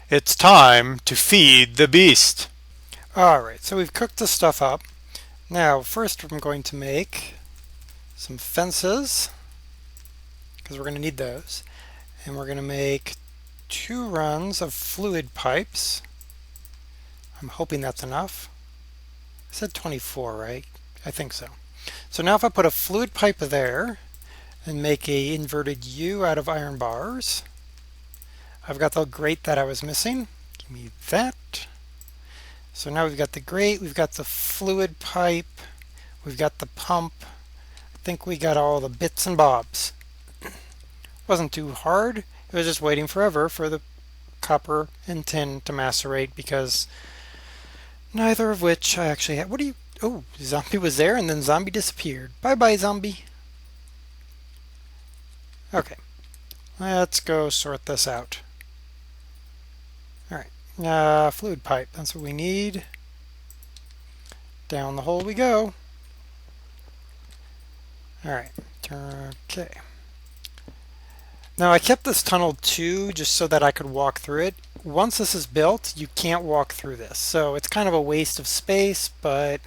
It's time to feed the beast. Alright, so we've cooked the stuff up. Now, first I'm going to make some fences, because we're going to need those. And we're going to make 2 runs of fluid pipes. I'm hoping that's enough. I said 24, right? I think so. So now if I put a fluid pipe there and make a inverted U out of iron bars, I've got the grate that I was missing. Give me that. So now we've got the grate, we've got the fluid pipe, we've got the pump. I think we got all the bits and bobs. Wasn't too hard. It was just waiting forever for the copper and tin to macerate because neither of which I actually had. What do you... Oh, zombie was there and then zombie disappeared. Bye-bye, zombie. Okay, let's go sort this out. Alright, fluid pipe, that's what we need. Down the hole we go. Alright, okay. Now I kept this tunnel too just so that I could walk through it. Once this is built, you can't walk through this. So it's kind of a waste of space, but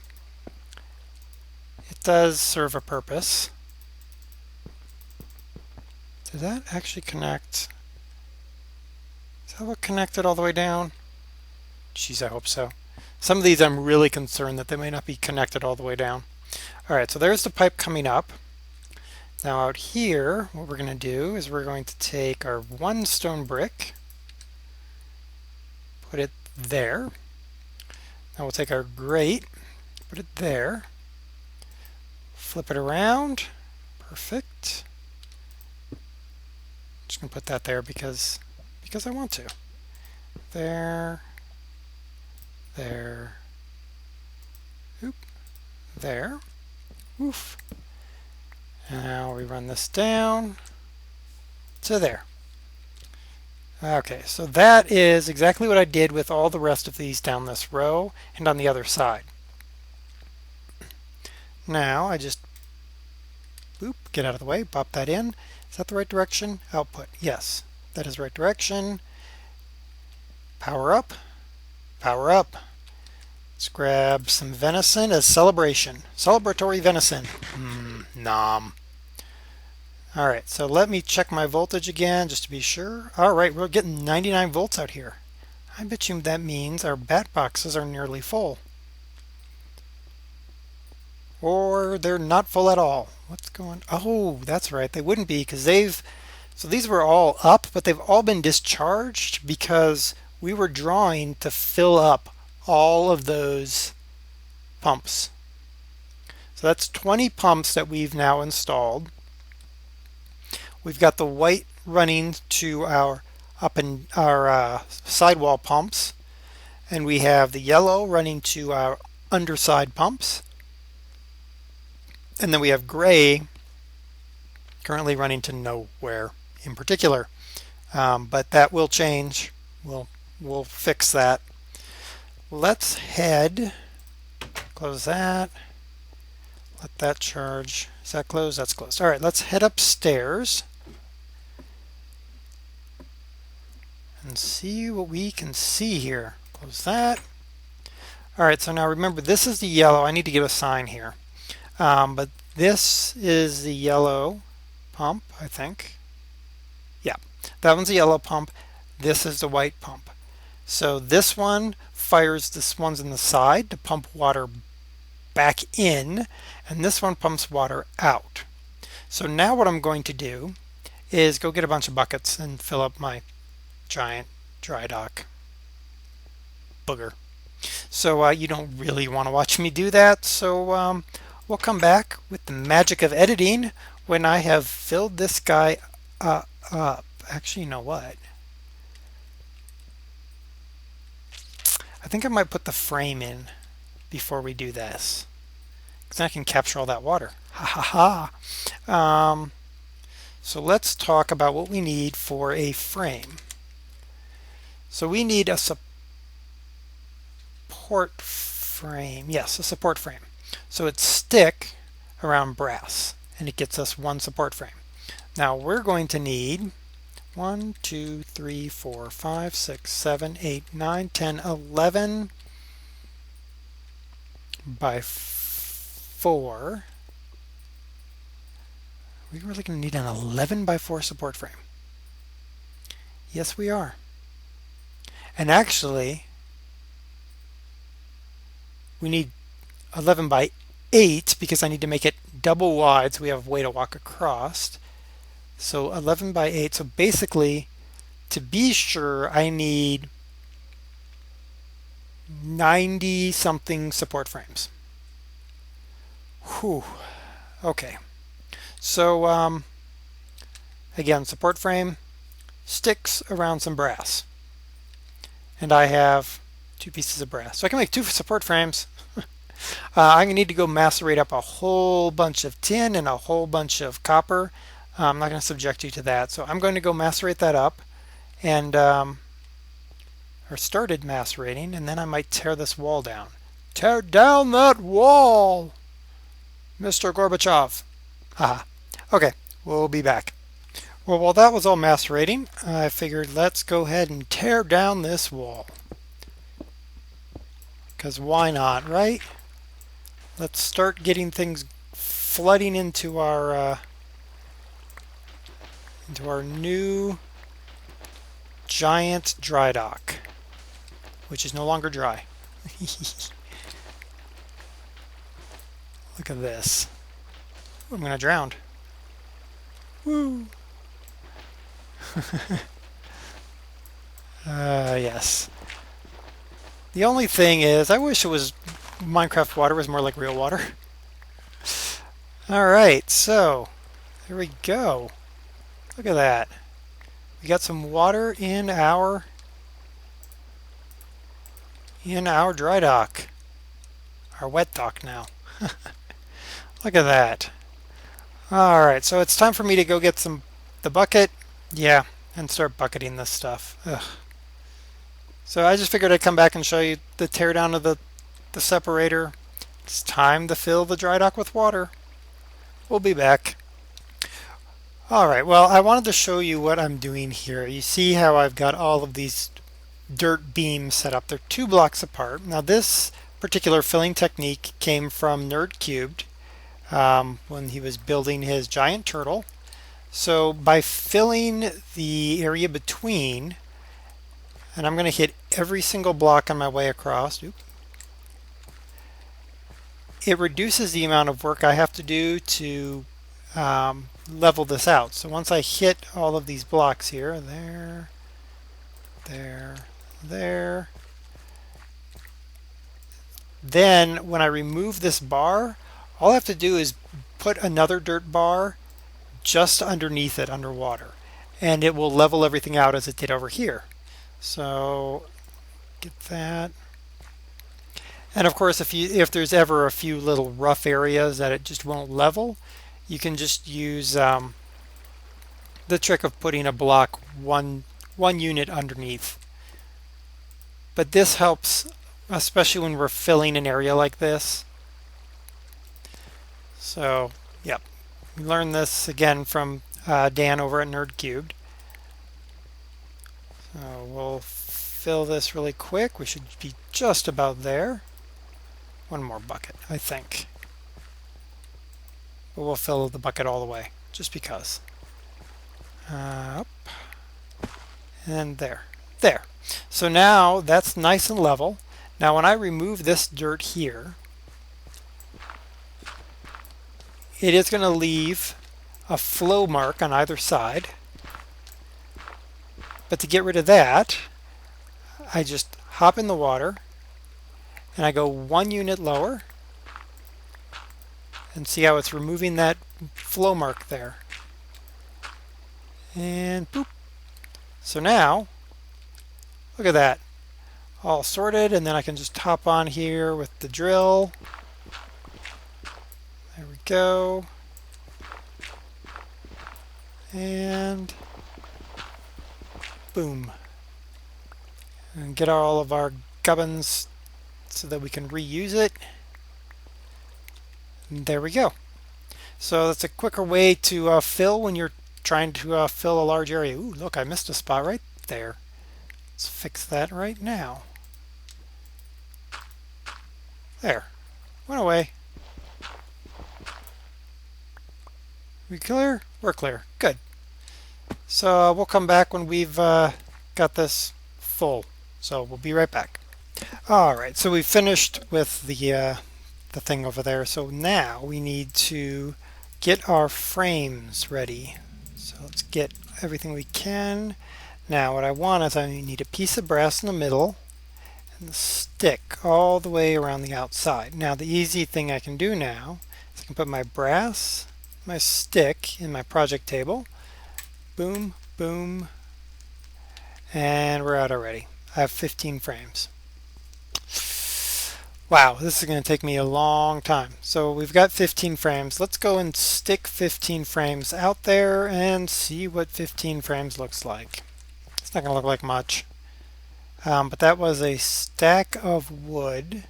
it does serve a purpose. Did that actually connect? Is that what connected all the way down? Jeez, I hope so. Some of these I'm really concerned that they may not be connected all the way down. Alright, so there's the pipe coming up. Now out here, what we're going to do is we're going to take our 1 stone brick, put it there. Now we'll take our grate, put it there, flip it around, perfect. Just going to put that there because I want to. There, there, oop, there, oof. Now we run this down to there. Okay, so that is exactly what I did with all the rest of these down this row and on the other side. Now I just boop, get out of the way, pop that in. Is that the right direction? Output, yes, that is the right direction. Power up, power up. Let's grab some venison as celebration. Celebratory venison. Nom. Alright, so let me check my voltage again just to be sure. Alright, we're getting 99 volts out here. I bet you that means our bat boxes are nearly full. Or they're not full at all. What's going... Oh, that's right. They wouldn't be because they've... So these were all up, but they've all been discharged because we were drawing to fill up all of those pumps. So that's 20 pumps that we've now installed. We've got the white running to our sidewall pumps, and we have the yellow running to our underside pumps, and then we have gray currently running to nowhere in particular, but that will change. We'll fix that. Let's head, close that, let that charge. Is that closed? That's closed. All right, let's head upstairs and see what we can see here. Close that. All right, so now remember, this is the yellow. I need to give a sign here. But this is the yellow pump, I think. Yeah, that one's the yellow pump. This is the white pump. So this one fires this one's in the side to pump water back in, and this one pumps water out. So now what I'm going to do is go get a bunch of buckets and fill up my giant dry dock booger. So you don't really want to watch me do that, so we'll come back with the magic of editing when I have filled this guy up. Actually, you know what? I think I might put the frame in before we do this, because I can capture all that water. Ha ha ha. So let's talk about what we need for a frame. So we need a support frame. Yes, a support frame. So it's stick around brass, and it gets us 1 support frame. Now we're going to need 1, 2, 3, 4, 5, 6, 7, 8, 9, 10, 11 by 4. We're really going to need an 11 by 4 support frame. Yes, we are. And actually, we need 11 by 8 because I need to make it double wide so we have a way to walk across. So 11 by 8. So basically, to be sure, I need 90 something support frames. Whew. Okay. So again, support frame, sticks around some brass. And I have 2 pieces of brass. So I can make 2 support frames. I'm going to need to go macerate up a whole bunch of tin and a whole bunch of copper. I'm not going to subject you to that. So I'm going to go macerate that up and or started macerating, and then I might tear this wall down. Tear down that wall, Mr. Gorbachev. Haha. Okay, we'll be back. Well, while that was all macerating, I figured let's go ahead and tear down this wall. Because why not, right? Let's start getting things flooding into our new giant dry dock, which is no longer dry. Look at this. Ooh, I'm going to drown. Woo! Yes. The only thing is, I wish it was Minecraft water was more like real water. Alright, so there we go. Look at that. We got some water in our dry dock. Our wet dock now. Look at that. Alright, so it's time for me to go get the bucket. Yeah, and start bucketing this stuff. Ugh. So I just figured I'd come back and show you the teardown of the separator. It's time to fill the dry dock with water. We'll be back. Alright, well, I wanted to show you what I'm doing here. You see how I've got all of these dirt beams set up. They're 2 blocks apart. Now this particular filling technique came from Nerd Cubed when he was building his giant turtle. So by filling the area between, and I'm going to hit every single block on my way across. Oops. It reduces the amount of work I have to do to level this out. So once I hit all of these blocks here, there, then when I remove this bar, all I have to do is put another dirt bar just underneath it underwater, and it will level everything out as it did over here. So get that. And of course, if there's ever a few little rough areas that it just won't level, you can just use the trick of putting a block one unit underneath. But this helps, especially when we're filling an area like this. So, yep. We learned this again from Dan over at Nerd Cubed. So we'll fill this really quick. We should be just about there. One more bucket, I think. But we'll fill the bucket all the way, just because. Up. And there. There. So now that's nice and level. Now when I remove this dirt here, it is going to leave a flow mark on either side. But to get rid of that, I just hop in the water and I go 1 unit lower, and see how it's removing that flow mark there. And boop. So now, look at that. All sorted, and then I can just hop on here with the drill. There we go. And boom. And get all of our gubbins so that we can reuse it. And there we go. So that's a quicker way to fill when you're trying to fill a large area. Ooh, look, I missed a spot right there. Let's fix that right now. There. Went away. We clear? We're clear. Good. So we'll come back when we've got this full. So we'll be right back. All right, so we finished with the thing over there. So now we need to get our frames ready. So let's get everything we can. Now what I want is I need a piece of brass in the middle and the stick all the way around the outside. Now the easy thing I can do now is I can put my brass, my stick in my project table. Boom, boom, and we're out already. I have 15 frames. Wow, this is going to take me a long time. So we've got 15 frames. Let's go and stick 15 frames out there and see what 15 frames looks like. It's not going to look like much. But that was a stack of wood.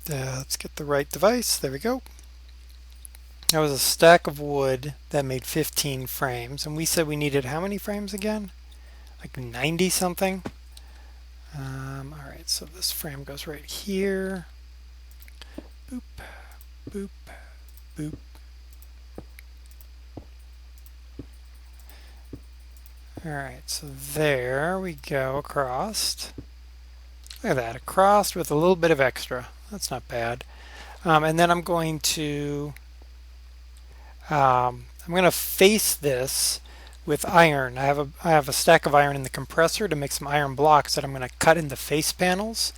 Let's get the right device. There we go. That was a stack of wood that made 15 frames. And we said we needed how many frames again? Like 90 something? Alright, so this frame goes right here. Boop, boop, boop. Alright, so there we go across. Look at that, across with a little bit of extra. That's not bad. And then I'm going to face this with iron. I have a stack of iron in the compressor to make some iron blocks that I'm going to cut into face panels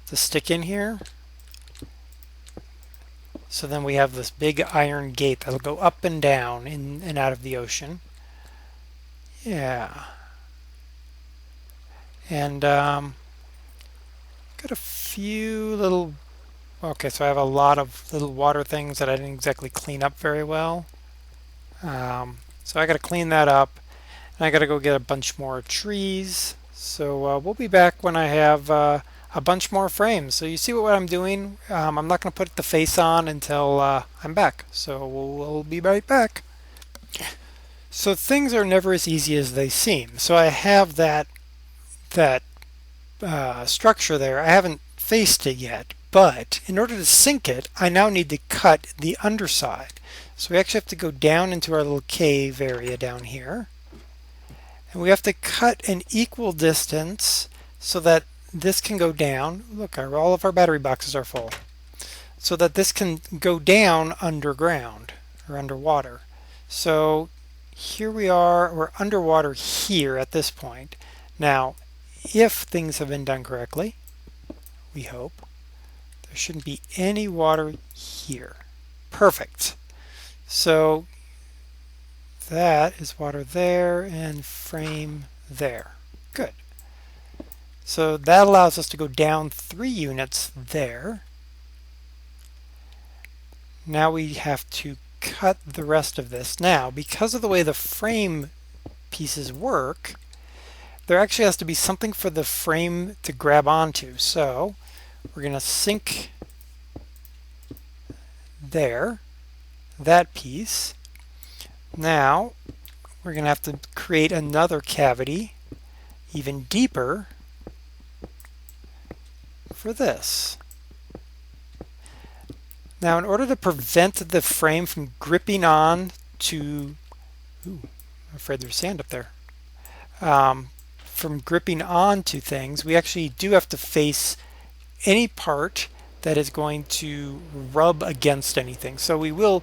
to stick in here. So then we have this big iron gate that'll go up and down in and out of the ocean. Yeah. And got a few little... Okay, so I have a lot of little water things that I didn't exactly clean up very well. So I got to clean that up, and I got to go get a bunch more trees. So we'll be back when I have a bunch more frames. So you see what I'm doing? I'm not going to put the face on until I'm back. So we'll be right back. So things are never as easy as they seem. So I have that structure there. I haven't faced it yet, but in order to sink it, I now need to cut the underside. So we actually have to go down into our little cave area down here. And we have to cut an equal distance so that this can go down. Look, all of our battery boxes are full. So that this can go down underground or underwater. So here we are, we're underwater here at this point. Now, if things have been done correctly, we hope, there shouldn't be any water here. Perfect. So that is water there and frame there. Good. So that allows us to go down 3 units there. Now we have to cut the rest of this. Now, because of the way the frame pieces work, there actually has to be something for the frame to grab onto. So we're going to sink there. That piece. Now we're going to have to create another cavity even deeper for this. Now in order to prevent the frame from gripping on to I'm afraid there's sand up there, from gripping on to things, we actually do have to face any part that is going to rub against anything. So we will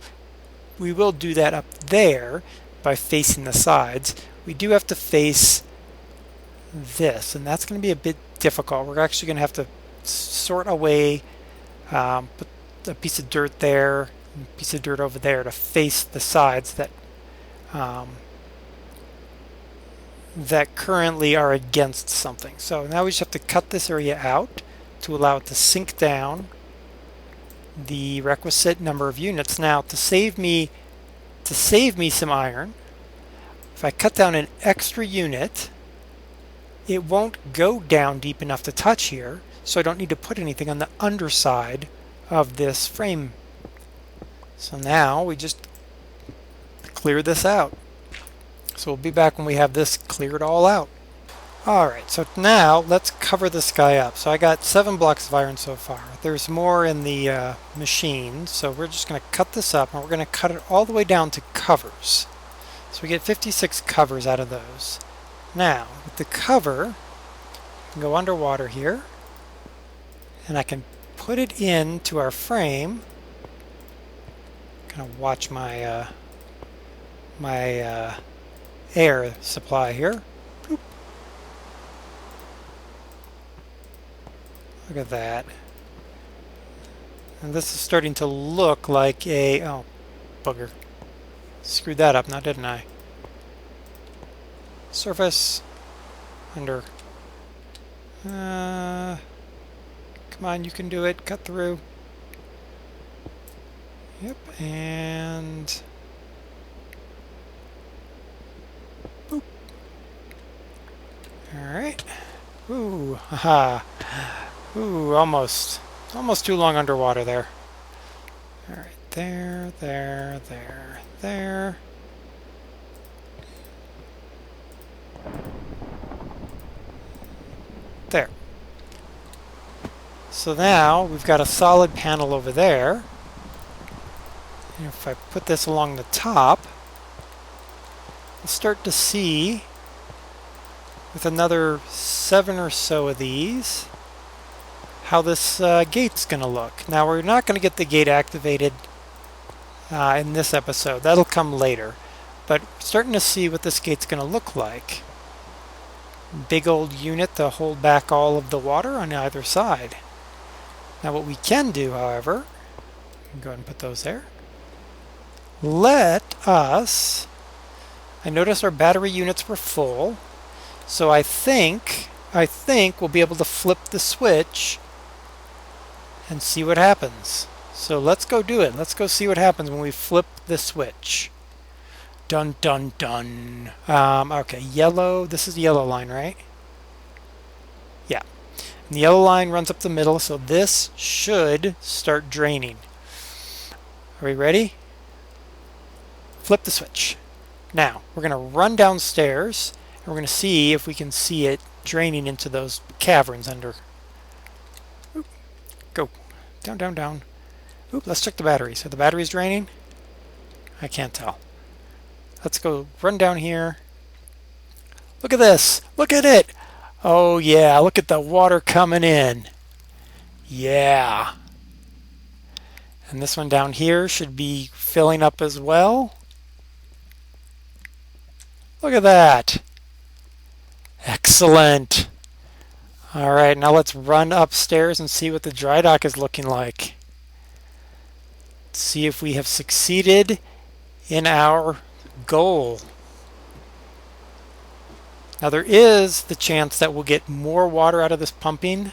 do that up there by facing the sides. We do have to face this, and that's going to be a bit difficult. We're actually going to have to sort away, put a piece of dirt there, and a piece of dirt over there to face the sides that that currently are against something. So now we just have to cut this area out to allow it to sink down the requisite number of units. Now to save me some iron, if I cut down an extra unit, it won't go down deep enough to touch here, so I don't need to put anything on the underside of this frame. So now we just clear this out. So we'll be back when we have this cleared all out. Alright, so now let's cover this guy up. So I got 7 blocks of iron so far. There's more in the machine, so we're just going to cut this up and we're going to cut it all the way down to covers. So we get 56 covers out of those. Now, with the cover, I can go underwater here and I can put it into our frame. Kind of watch my air supply here. Boop. Look at that. And this is starting to look like a... oh, bugger. Screwed that up now, didn't I? Surface. Under. Come on, you can do it. Cut through. Yep, and... boop. Alright. Ooh, haha. Ooh, almost too long underwater there. Alright, there. There. So now we've got a solid panel over there. And if I put this along the top, we'll start to see, with another 7 or so of these, how this gate's going to look. Now we're not going to get the gate activated in this episode. That'll come later. But starting to see what this gate's going to look like. Big old unit to hold back all of the water on either side. Now what we can do, however, go ahead and put those there. Let us... I noticed our battery units were full, so I think we'll be able to flip the switch and see what happens. So let's go do it. Let's go see what happens when we flip the switch. Dun dun dun. Okay, yellow. This is the yellow line, right? Yeah. And the yellow line runs up the middle, so this should start draining. Are we ready? Flip the switch. Now, we're going to run downstairs, and we're going to see if we can see it draining into those caverns under. Oop. Go. Down, down, down. Oop, let's check the battery. So the battery's draining? I can't tell. Let's go run down here. Look at this. Look at it. Oh, yeah. Look at the water coming in. Yeah. And this one down here should be filling up as well. Look at that. Excellent. All right, now let's run upstairs and see what the dry dock is looking like. See if we have succeeded in our goal. Now there is the chance that we'll get more water out of this pumping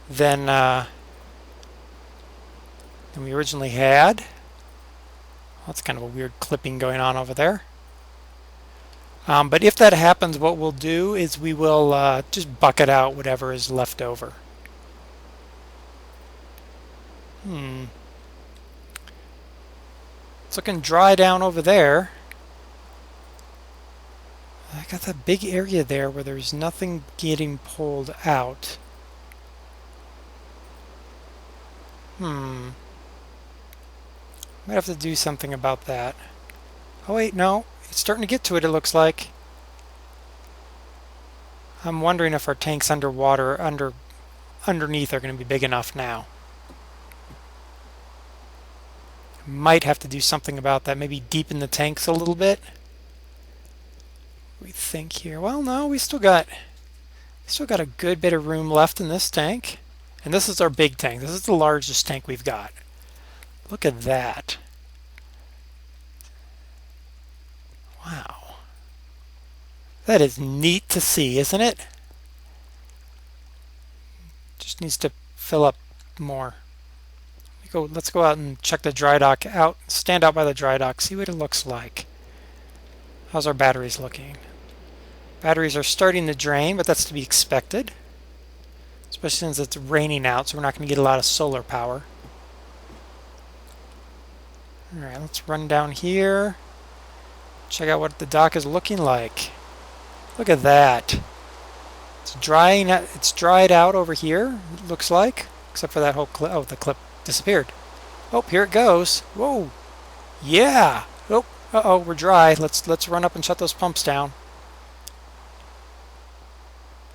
than we originally had. That's kind of a weird clipping going on over there. But if that happens, what we'll do is we will just bucket out whatever is left over. It's looking dry down over there. I got that big area there where there's nothing getting pulled out. Might have to do something about that. Oh wait, no. It's starting to get to it, it looks like. I'm wondering if our tanks underwater, underneath are going to be big enough now. Might have to do something about that. Maybe deepen the tanks a little bit. We think here. Well, no, we still got a good bit of room left in this tank. And this is our big tank. This is the largest tank we've got. Look at that. Wow. That is neat to see, isn't it? Just needs to fill up more. Let's go out and check the dry dock out. Stand out by the dry dock, see what it looks like. How's our batteries looking? Batteries are starting to drain, but that's to be expected. Especially since it's raining out, so we're not going to get a lot of solar power. Alright, let's run down here. check out what the dock is looking like. Look at that. It's drying. It's dried out over here, it looks like. Except for that whole clip. Oh, the clip disappeared. Oh, here it goes. Whoa. Yeah. Oh, uh-oh, we're dry. Let's run up and shut those pumps down.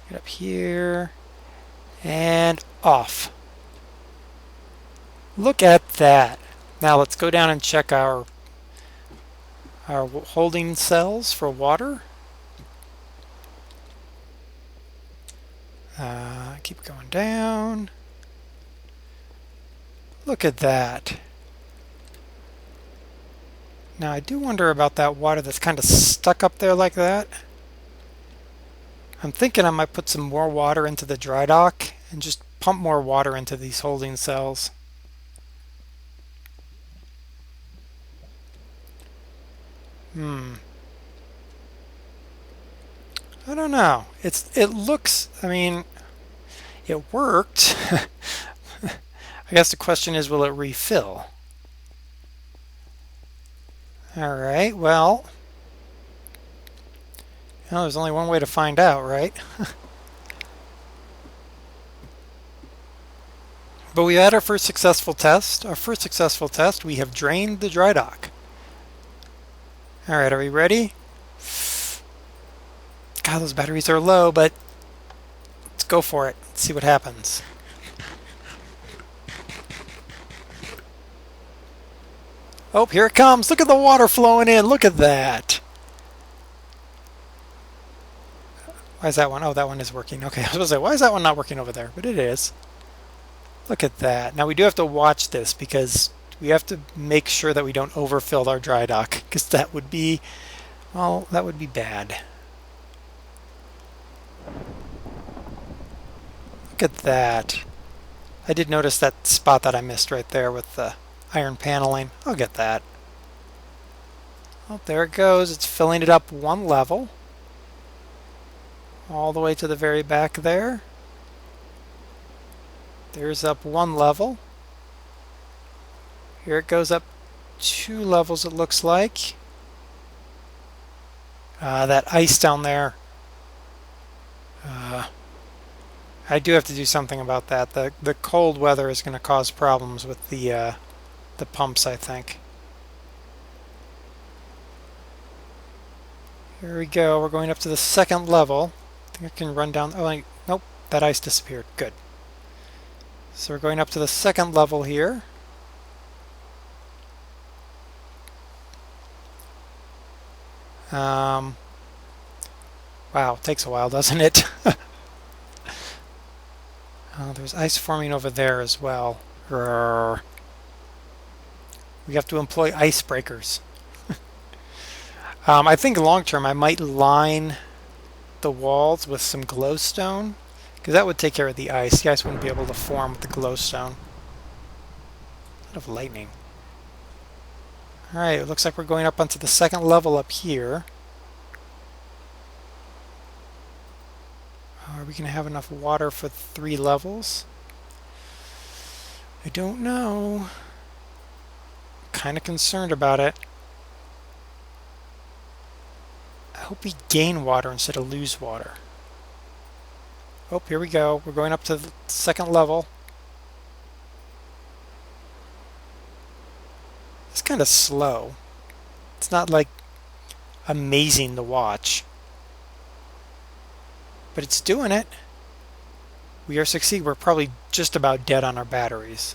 Get up here. And off. Look at that. Now let's go down and check our holding cells for water. Keep going down. Look at that. Now I do wonder about that water that's kind of stuck up there like that. I'm thinking I might put some more water into the dry dock and just pump more water into these holding cells. I don't know. It looks, I mean, it worked. I guess the question is, will it refill? Alright, well, there's only one way to find out, right? But we had our first successful test. We have drained the dry dock. Alright, are we ready? God, those batteries are low, but let's go for it. Let's see what happens. Oh, here it comes. Look at the water flowing in. Look at that. Why is that one? Oh, that one is working. Okay, I was going to say, why is that one not working over there? But it is. Look at that. Now we do have to watch this because we have to make sure that we don't overfill our dry dock, because that would be, well, that would be bad. Look at that. I did notice that spot that I missed right there with the iron paneling. I'll get that. Oh, there it goes. It's filling it up one level. All the way to the very back there. There's up one level. Here it goes up 2 levels, it looks like. That ice down there. I do have to do something about that. The cold weather is going to cause problems with the pumps, I think. Here we go. We're going up to the 2nd level. I think I can run down. Oh, nope. That ice disappeared. Good. So we're going up to the 2nd level here. Wow, it takes a while, doesn't it? There's ice forming over there as well. Grrr. We have to employ icebreakers. I think long term I might line the walls with some glowstone, because that would take care of the ice. The ice wouldn't be able to form with the glowstone. A lot of lightning. Alright, it looks like we're going up onto the 2nd level up here. Are we going to have enough water for 3 levels? I don't know. Kind of concerned about it. I hope we gain water instead of lose water. Oh, here we go. We're going up to the 2nd level. It's kind of slow. It's not like amazing to watch. But it's doing it. We are succeeding. We're probably just about dead on our batteries.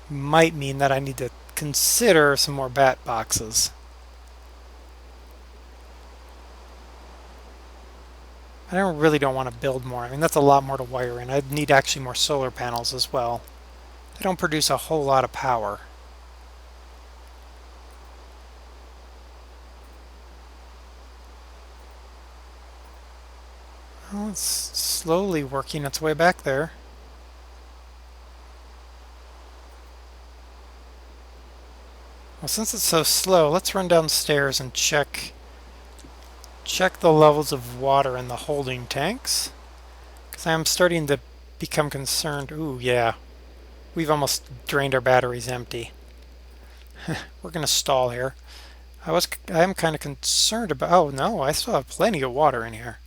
Might mean that I need to consider some more bat boxes. I really don't want to build more. I mean, that's a lot more to wire in. I'd need actually more solar panels as well. They don't produce a whole lot of power. Well, it's slowly working its way back there. Well, since it's so slow, let's run downstairs and check the levels of water in the holding tanks, because I'm starting to become concerned. Ooh, yeah. We've almost drained our batteries empty. We're going to stall here. I am kind of concerned about... Oh, no, I still have plenty of water in here.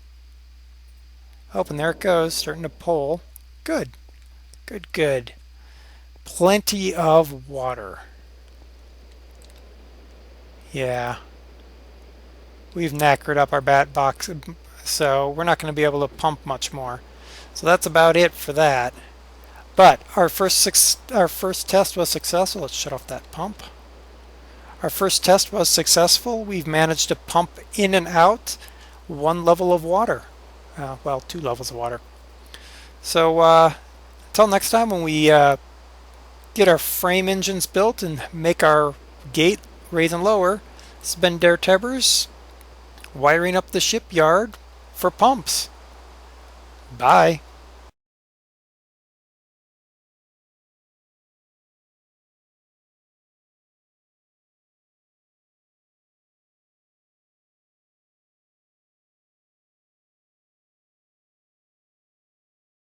Oh, and there it goes, starting to pull. Good. Good, good. Plenty of water. Yeah. We've knackered up our bat box, so we're not going to be able to pump much more. So that's about it for that. But our first test was successful. Let's shut off that pump. Our first test was successful. We've managed to pump in and out 1 level of water. Well, 2 levels of water. So until next time, when we get our frame engines built and make our gate raise and lower, this has been Dare Tibbers wiring up the shipyard for pumps. Bye.